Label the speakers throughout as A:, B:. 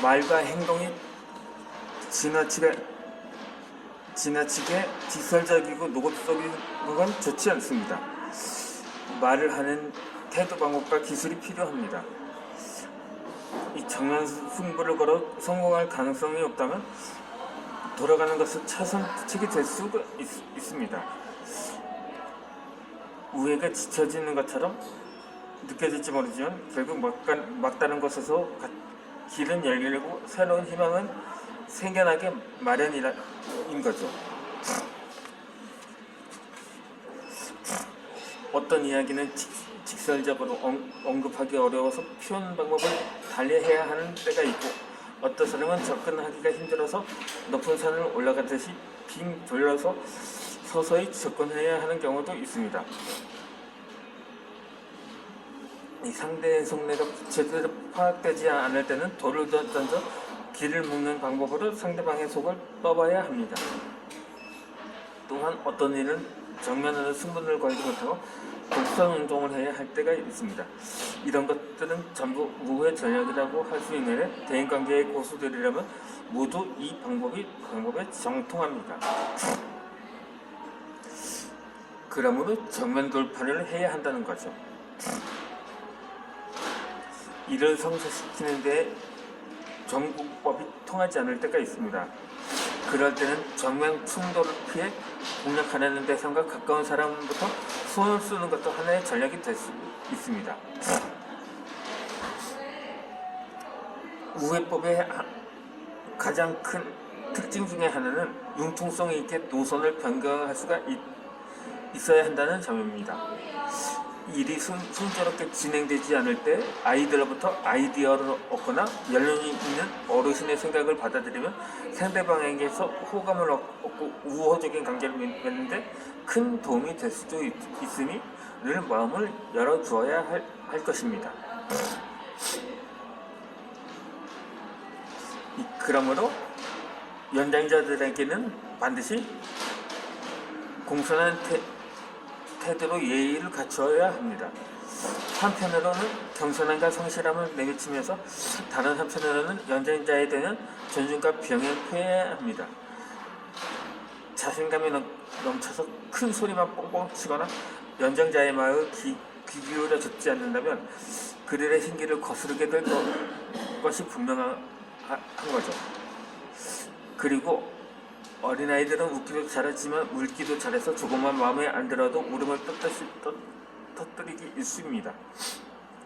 A: 말과 행동이 지나치게 직설적이고 노골적인 건 좋지 않습니다. 말을 하는 태도 방법과 기술이 필요합니다. 이 정면 승부를 걸어 성공할 가능성이 없다면 돌아가는 것은 차선책이 될 수가 있습니다. 우애가 지쳐지는 것처럼 느껴질지 모르지만 결국 막다른 곳에서 길은 열리고 새로운 희망은 생겨나게 마련인 거죠. 어떤 이야기는 직설적으로 언급하기 어려워서 표현 방법을 달리해야 하는 때가 있고, 어떤 사람은 접근하기가 힘들어서 높은 산을 올라가듯이 빙 돌려서 서서히 접근해야 하는 경우도 있습니다. 이 상대의 속내가 제대로 파악되지 않을 때는 돌을 던져 길을 묻는 방법으로 상대방의 속을 떠봐야 합니다. 또한 어떤 일은 정면으로 승부를 걸지 못하고 독선 운동을 해야 할 때가 있습니다. 이런 것들은 전부 우회 전략이라고 할 수 있는데, 대인관계의 고수들이라면 모두 이 방법에 정통합니다. 그러므로 정면 돌파를 해야 한다는 거죠. 이를 성사시키는 데 정국법이 통하지 않을 때가 있습니다. 그럴 때는 정면 충돌을 피해 공략하려는 대상과 가까운 사람부터 손을 쓰는 것도 하나의 전략이 될 수 있습니다. 우회법의 가장 큰 특징 중에 하나는 융통성 있게 노선을 변경할 수가 있어야 한다는 점입니다. 일이 순조롭게 진행되지 않을 때 아이들로부터 아이디어를 얻거나 연륜이 있는 어르신의 생각을 받아들이면 상대방에게서 호감을 얻고 우호적인 관계를 맺는데 큰 도움이 될 수도 있으니 늘 마음을 열어주어야 할 것입니다. 그러므로 연장자들에게는 반드시 공손한 태도로 예의를 갖추어야 합니다. 한편으로는 겸손함과 성실함을 내비치면서 다른 한편으로는 연장자에 대한 존중과 병행을 표해야 합니다. 자신감이 넘쳐서 큰 소리만 뻥뻥 치거나 연장자의 말을 귀 기울여 듣지 않는다면 그들의 hin기를 거스르게 될 것이 분명한 거죠. 그리고 어린아이들은 웃기도 잘하지만 울기도 잘해서 조금만 마음에 안 들어도 울음을 터뜨리기 일쑤입니다.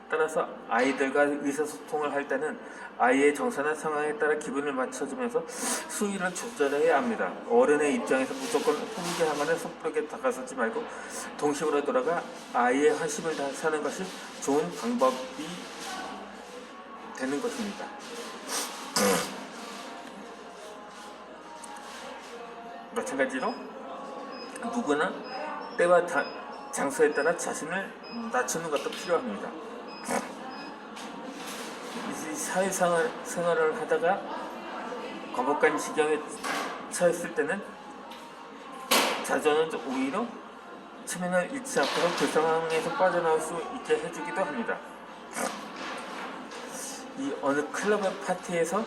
A: 따라서 아이들과 의사소통을 할 때는 아이의 정서나 상황에 따라 기분을 맞춰주면서 수위를 조절해야 합니다. 어른의 입장에서 무조건 훈계하거나 섣부르게 다가서지 말고 동심으로 돌아가 아이의 환심을 사는 것이 좋은 방법이 되는 것입니다. 마찬가지로 누구나 때와 장소에 따라 자신을 낮추는 것도 필요합니다. 사회생활을 하다가 거북한 지경에 처했을 때는 자전은 오히려 체면을 잃지 않도록 그 상황에서 빠져나올 수 있게 해주기도 합니다. 이 어느 클럽의 파티에서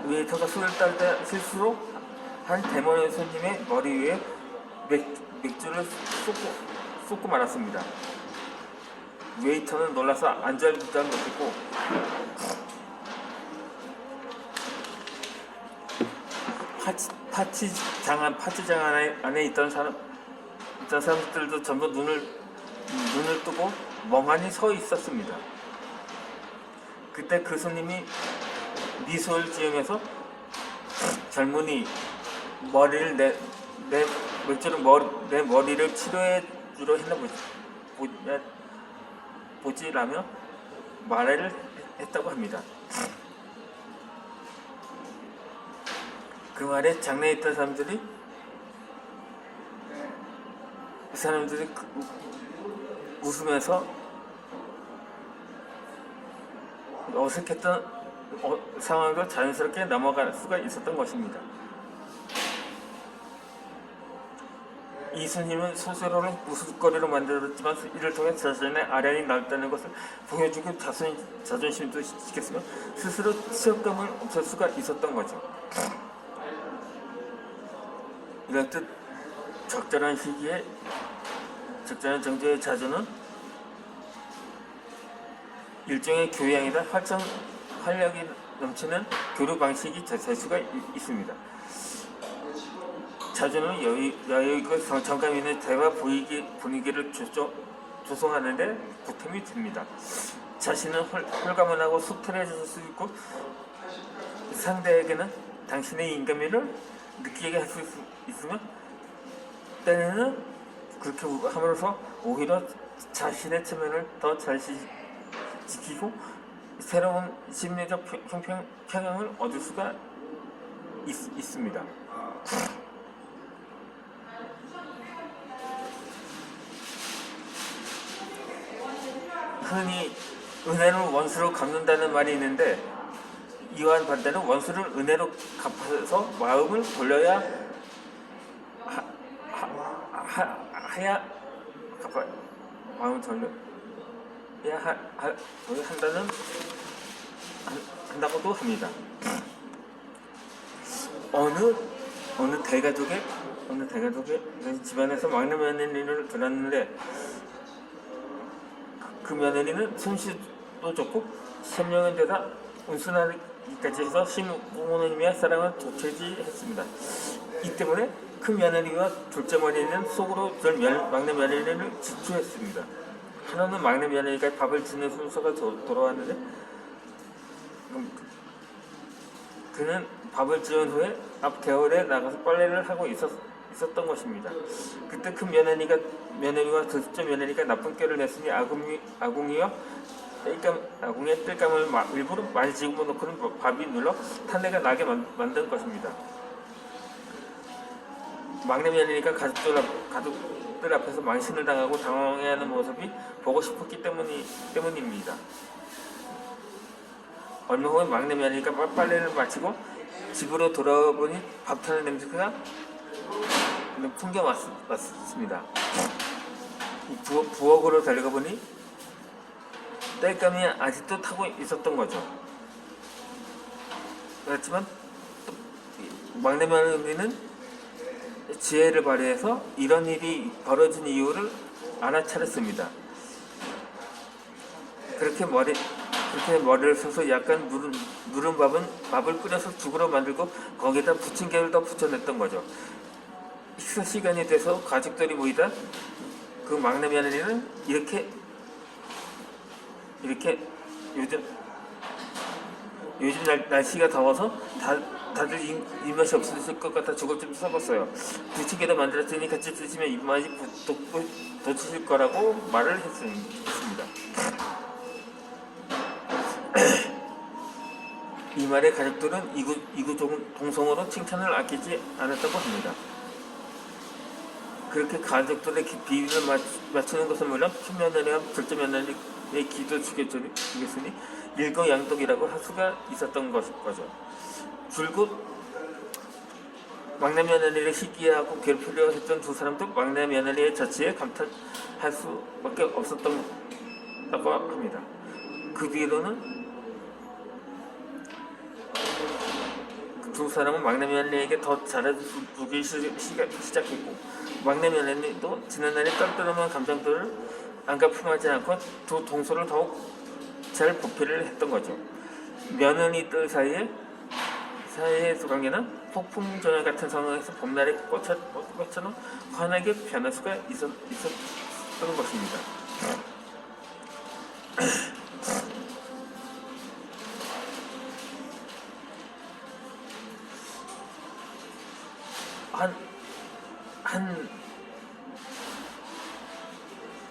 A: 웨이터가 술을 딸다 실수로 한 대머리 손님의 머리 위에 맥주를 쏟고 말았습니다. 웨이터는 놀라서 안절부절 못했고 파티장 안에 있던 사람들도 전부 눈을 뜨고 멍하니 서 있었습니다. 그때 그 손님이 미소를 지으면서 젊은이 머리를 내 머리를 치료해 주려 했나 보지라며 말을 했다고 합니다. 그 말에 장내에 있던 사람들이 웃으면서 어색했던 상황도 자연스럽게 넘어갈 수가 있었던 것입니다. 이순임은 스스로를 우스갯거리로 만들었지만 이를 통해 자신의 아량이 넓다는 것을 보여주고 자존심도 지켰으며 스스로 치욕감을 없앨 수가 있었던 거죠. 이렇듯 적절한 시기에 적절한 정도의 자주는 일종의 교양이다. 활력이 넘치는 교류 방식이 될 수가 있습니다. 자주는 여유있고 정감 있는 대화 분위기를 조성하는 데 보탬이 됩니다. 자신은 홀가분하고 수탈해질 수 있고 상대에게는 당신의 인간미를 느끼게 할 수 있으며 때에는 그렇게 함으로써 오히려 자신의 체면을 더 잘 지키고 새로운 심리적 평형을 얻을 수가 있습니다. 흔히 은혜를 원수로 갚는다는 말이 있는데 이와는 반대로 원수를 은혜로 갚아서 마음을 돌려야 마음을 돌려야 한다고도 합니다. 어느 대가족의 집안에서 막내 며느리를 들었는데 그 며느리는 솜씨도 좋고 현명한 데다 온순하기까지 해서 시부모님의 사랑을 도취했습니다. 이 때문에 큰 며느리와 둘째 며느리는 속으로 막내 며느리를 질투했습니다. 하루는 막내 며느리가 밥을 짓는 순서가 돌아왔는데 그는 밥을 지은 후에 앞 개월에 나가서 빨래를 하고 있었던 것입니다. 그때 큰 며느리와 둘째 며느리가 나쁜 꾀를 냈으니 아궁이의 땔감을 일부러 많이 집어 놓고는 밥이 눌러 탄내가 나게 만든 것입니다. 막내 며느리가 가족들 앞에서 망신을 당하고 당황해하는 모습이 보고 싶었기 때문입니다. 얼마 후에 막내 며느리가 빨래를 마치고 집으로 돌아보니 밥 타는 냄새가 풍겨왔습니다. 부엌으로 달려가 보니 땔감이 아직도 타고 있었던 거죠. 그렇지만 막내 며느리는 지혜를 발휘해서 이런 일이 벌어진 이유를 알아차렸습니다. 그렇게 머리를 써서 약간 누른 밥을 끓여서 죽으로 만들고 거기다 부침개를 더 붙여냈던 거죠. 식사 시간이 돼서 가족들이 모이다 그 막내 며느리는 이렇게 요즘 날씨가 더워서 다들 입맛이 없으실 것 같아 죽을 좀 써봤어요. 부침개도 만들었으니 같이 드시면 입맛이 돋으실 거라고 말을 했습니다. 이 말에 가족들은 이구동성으로 칭찬을 아끼지 않았다고 합니다. 그렇게 가족들의 비위를 맞추는 것은 물론 큰 며느리와 둘째 며느리의 기도 죽였으니 일거양득이라고 할 수가 있었던 거죠. 줄곧 막내 며느리를 시기하고 괴롭히려 했던 두 사람도 막내 며느리의 자취에 감탄할 수밖에 없었다고 합니다. 그 뒤로는 두 사람은 막내 며느리에게 더 잘해주기 시작했고 막내 며느리도 지난날의 떨떠름한 감정들을 안가품하지 않고 두 동서를 더욱 잘 보필을 했던 거죠. 며느리들 사이의 관계는 폭풍전야 같은 상황에서 봄날의 꽃처럼 환하게 변할 수가 있었던 것입니다.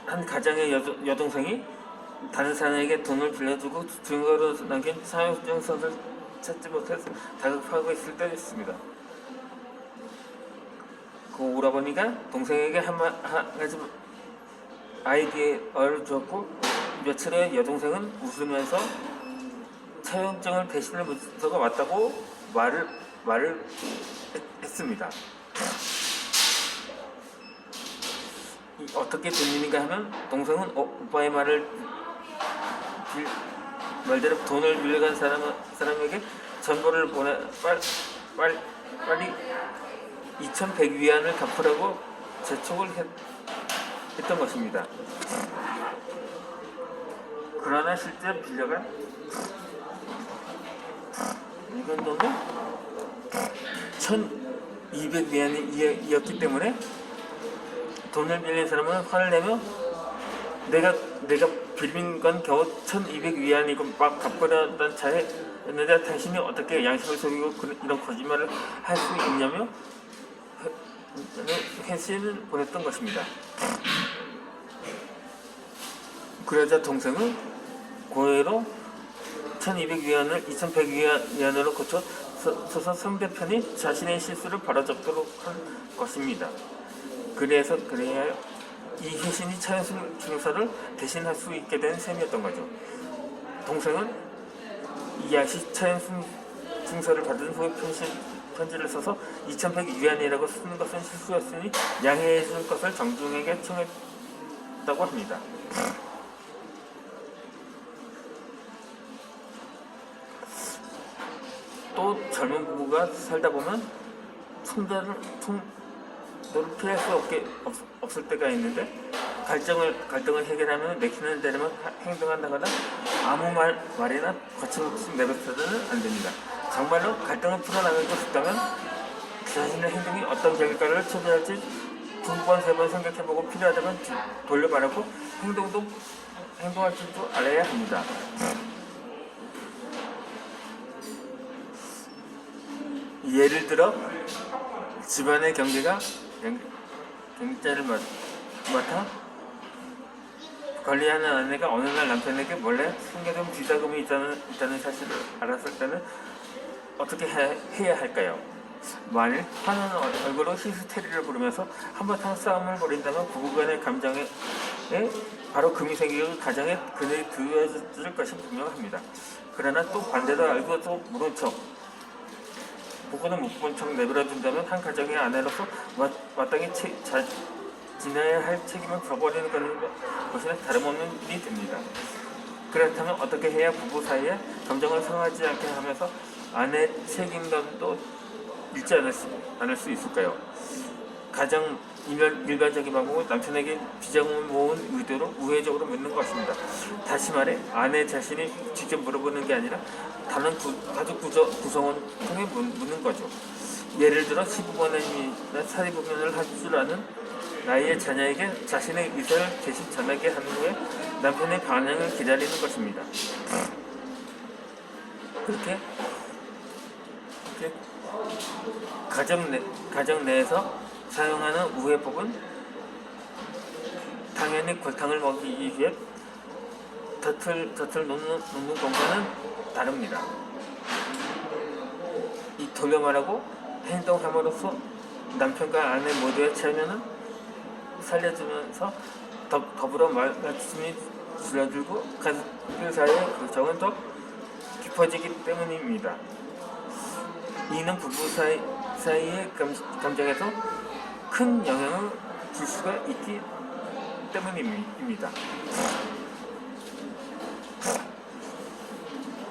A: 한 가장의 여동생이 다른 사람에게 돈을 빌려주고 증거로 남긴 사용증서를 찾지 못해서 다급하고 있을 때였습니다. 그 오라버니가 동생에게 한 가지 아이디어를 주었고 며칠 후에 여동생은 웃으면서 사용증을 대신할 문서가 왔다고 말을 했습니다. 어떻게 된 일인가 하면 동생은 오빠의 말대로 돈을 빌려간 사람에게 전보를 보내 빨리 2100위안을 갚으라고 재촉을 했던 것입니다. 그러나 실제 빌려간 이건 돈은 1200위안이었기 때문에 돈을 빌린 사람은 화를 내며 내가 빌린 건 겨우 1200위안이고 막 갚으려던 차에였는데 당신이 어떻게 양심을 속이고 이런 거짓말을 할 수 있냐며 회신을 보냈던 것입니다. 그러자 동생은 고해로 1200위안을 2100위안으로 고쳐서 상대편이 자신의 실수를 바로잡도록 한 것입니다. 그래야 이 회신이 차연순 중사를 대신할 수 있게 된 셈이었던 거죠. 동생은 이야시 차연순 중사를 받은 후에 편지를 써서 2100위안이라고 쓰는 것은 실수였으니 양해해 줄 것을 정중에게 청했다고 합니다. 또 젊은 부부가 살다 보면冲突를 피할 수 없을 때가 있는데 갈등을 해결하면 내키는 대로만 행동한다거나 아무 말이나 거침없이 내뱉어서는 안 됩니다. 정말로 갈등을 풀어나가고 싶다면 자신의 행동이 어떤 결과를 초래할지 2번, 3번 생각해보고 필요하다면 돌려 말하고 행동할 줄도 알아야 합니다. 예를 들어 집안의 경제자를 맡아 관리하는 아내가 어느 날 남편에게 몰래 숨겨둔 비자금이 있다는 사실을 알았을 때는 어떻게 해야 할까요? 만일 화난 얼굴로 히스테리를 부르면서 한바탕 싸움을 벌인다면 부부간의 감정에 바로 금이 생기고 가정에 그늘이 드어질 것이 분명합니다. 그러나 또 반대로 알고 또 모른 척 보고는 못 본 척 내버려둔다면 한 가정의 아내로서 마땅히 지나야 할 책임을 풀어버리는 것이나 다름없는 일이 됩니다. 그렇다면 어떻게 해야 부부 사이에 감정을 상하지 않게 하면서 아내의 책임감도 잃지 않을 수 있을까요? 가장 일반적인 방법은 남편에게 비자금을 모은 의도로 우회적으로 묻는 것입니다. 다시 말해 아내 자신이 직접 물어보는 게 아니라 다른 가족 구성원을 통해 묻는 거죠. 예를 들어 시부모님이나 사리부면을 할 줄 아는 나이의 자녀에게 자신의 의사를 대신 전하게 한 후에 남편의 반응을 기다리는 것입니다. 그렇게 가정 내에서 사용하는 우회법은 당연히 골탕을 먹이기 위해 덫을 놓는 공간은 다릅니다. 이 돌려 말하고 행동함으로써 남편과 아내 모두의 체면은 살려주면서 더불어 말다툼이 줄어들고 가족들 사이의 정은 더 깊어지기 때문입니다. 이는 부부 사이의 감정에서 큰 영향을 줄 수가 있기 때문입니다.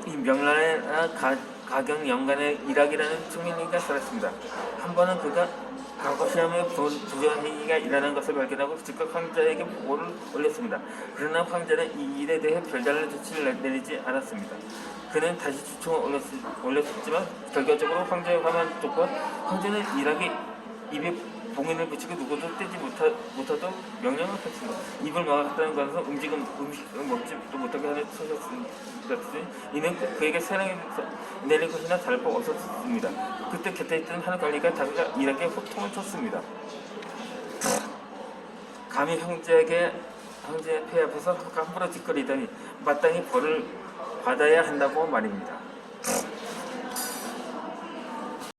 A: 이 명나라 가경 영간의 일학이라는 청년이가 살았습니다. 한 번은 그가 과거 시험에 부정행위가 일어난 것을 발견하고 즉각 황제에게 보고를 올렸습니다. 그러나 황제는 이 일에 대해 별다른 조치를 내리지 않았습니다. 그는 다시 주청을 올렸지만 결과적으로 황제의 화만 돋고 황제는 일학이 입에 봉인을 붙이고 누구도 떼지 못하도록 명령을 했습니다. 입을 막았다는 것은 음식을 먹지도 못하게 하는 처지였으니 이는 그에게 사랑이 내릴 것이나 다를 바 없었습니다. 그때 곁에 있던 한 관리가 다가가 일학에 호통을 쳤습니다. 감히 황제 폐 앞에서 함부로 짓거리다니 마땅히 벌을 받아야 한다고 말입니다.